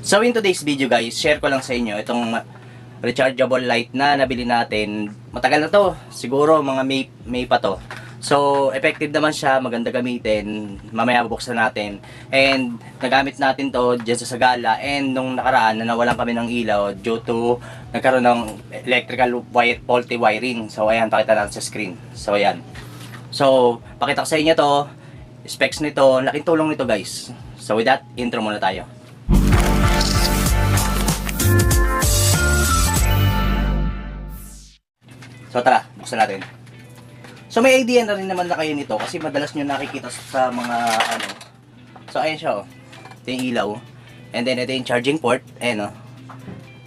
So in today's video guys, share ko lang sa inyo itong rechargeable light na nabili natin. Matagal na to, siguro mga May pa to. So effective naman siya, maganda gamitin. Mamaya bubuksan natin. And nagamit natin to dyan sa Sagala. And nung nakaraan, nawalan kami ng ilaw due to nagkaroon ng electrical faulty wiring. So ayan, pakita natin sa screen. So ayan. So pakita ko sa inyo to, specs nito, laking tulong nito guys. So with that, intro muna tayo. So tara, buksan natin. So may idea na rin naman na kayo nito kasi madalas nyo nakikita sa mga ano. So ayan siya oh. Ito yung ilaw. And then ito yung charging port. Ayan oh.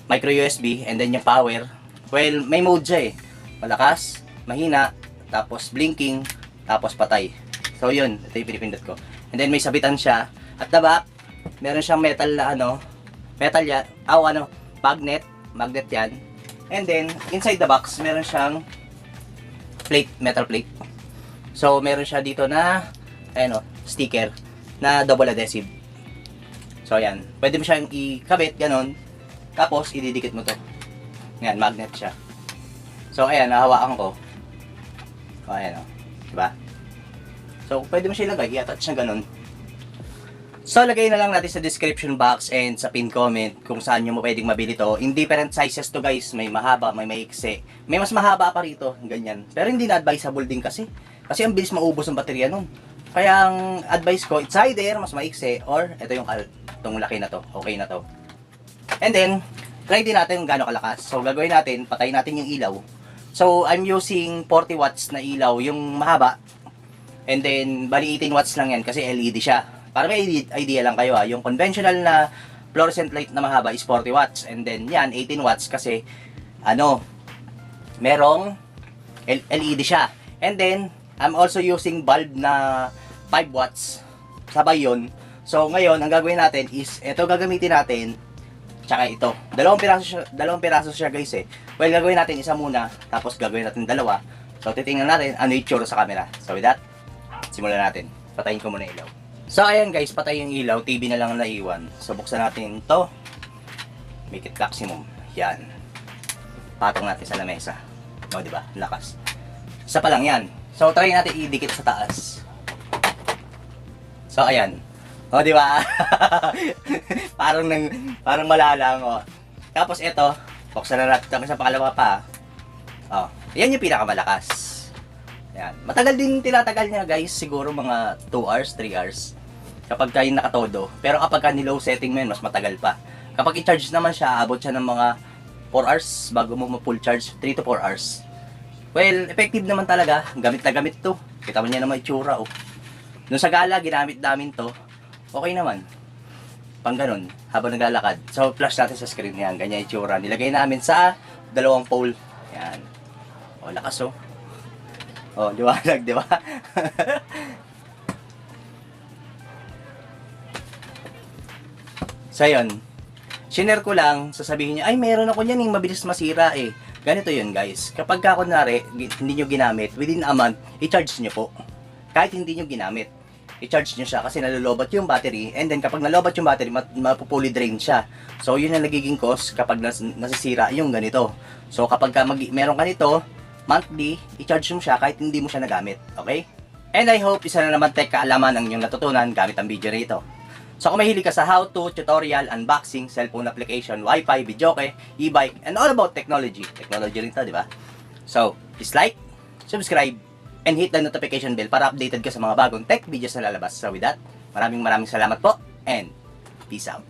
Micro USB and then yung power. Well, may mode siya eh. Malakas, mahina, tapos blinking, tapos patay. So yun, ito yung pinipindot ko. And then may sabitan siya. At the back, meron siyang metal na ano. Metal yan. Magnet yan. And then, inside the box, meron siyang plate, metal plate. So, meron siya dito na, ano, sticker na double adhesive. So, ayan. Pwede mo siyang ikabit, ganon. Tapos, ididikit mo to. Ayan, magnet siya. So, ayan, nahawakan ko. O, ayan, o. Diba? So, pwede mo siya ilagay, i-attach na ganon. So, lagay na lang natin sa description box and sa pin comment kung saan nyo mo pwedeng mabili to. In different sizes to guys. May mahaba, may maiksi. May mas mahaba pa rito. Ganyan. Pero hindi na advisable din kasi. Kasi ang bilis maubos ang baterya nun. Kaya ang advice ko, it's either mas maiksi or ito yung itong laki na to. Okay na to. And then, try din natin kung gaano kalakas. So, gagawin natin, patayin natin yung ilaw. So, I'm using 40 watts na ilaw, yung mahaba. And then, bali 18 watts lang yan kasi LED siya. Para may idea lang kayo ha, yung conventional na fluorescent light na mahaba is 40 watts. And then yan, 18 watts kasi ano, merong LED siya. And then, I'm also using bulb na 5 watts. Sabay yun. So ngayon, ang gagawin natin is, ito gagamitin natin, tsaka ito. Dalawang piraso siya guys eh. Well, gagawin natin isa muna, tapos gagawin natin dalawa. So titingnan natin ano yung itsura sa camera. So with that, simulan natin. Patayin ko muna ilaw. So ayan guys, patay yung ilaw, TV na lang ang naiwan. So buksan natin to. Make it maximum. Yan. Patong natin sa lamesa. O diba? Lakas. Isa pa lang yan. So try natin idikit sa taas. So ayan. O diba? parang malalang o. Tapos ito, buksan na natin sa pangalawa pa. O, yan yung pinakamalakas. Yan. Matagal din tinatagal niya guys, siguro mga 2 hours, 3 hours. Kapag kayo nakatodo. Pero kapag ni-low setting mo yun, mas matagal pa. Kapag i-charge naman siya, abot siya ng mga 4 hours bago mo ma-full charge. 3 to 4 hours. Well, effective naman talaga. Gamit na gamit to. Kita mo niya naman itsura oh. Nung sa gala, ginamit namin to. Okay naman. Pang ganun, habang naglalakad. So, flash natin sa screen yan. Ganyan itsura. Nilagay namin sa 2 pole. Yan. O, lakas oh. O, liwanag, di ba? So yun, shinare ko lang, sasabihin niya, ay meron ako niyan yung mabilis masira eh. Ganito yun guys, kapag ka kunwari, hindi nyo ginamit, within a month, i-charge nyo po. Kahit hindi nyo ginamit, i-charge nyo siya kasi nalolobat yung battery, and then kapag nalobat yung battery, mapupully drain siya. So yun ang nagiging cause kapag nasisira yung ganito. So kapag ka meron ka nito, monthly, i-charge mo siya kahit hindi mo siya nagamit. Okay? And I hope isa na naman tech kaalaman ang inyong natutunan gamit ang video rito. So kung mahilig ka sa how-to, tutorial, unboxing, cellphone application, wifi, videoke, e-bike, and all about technology. Technology rin to, di ba? So, please like, subscribe, and hit the notification bell para updated ka sa mga bagong tech videos na lalabas. So with that, maraming salamat po, and peace out.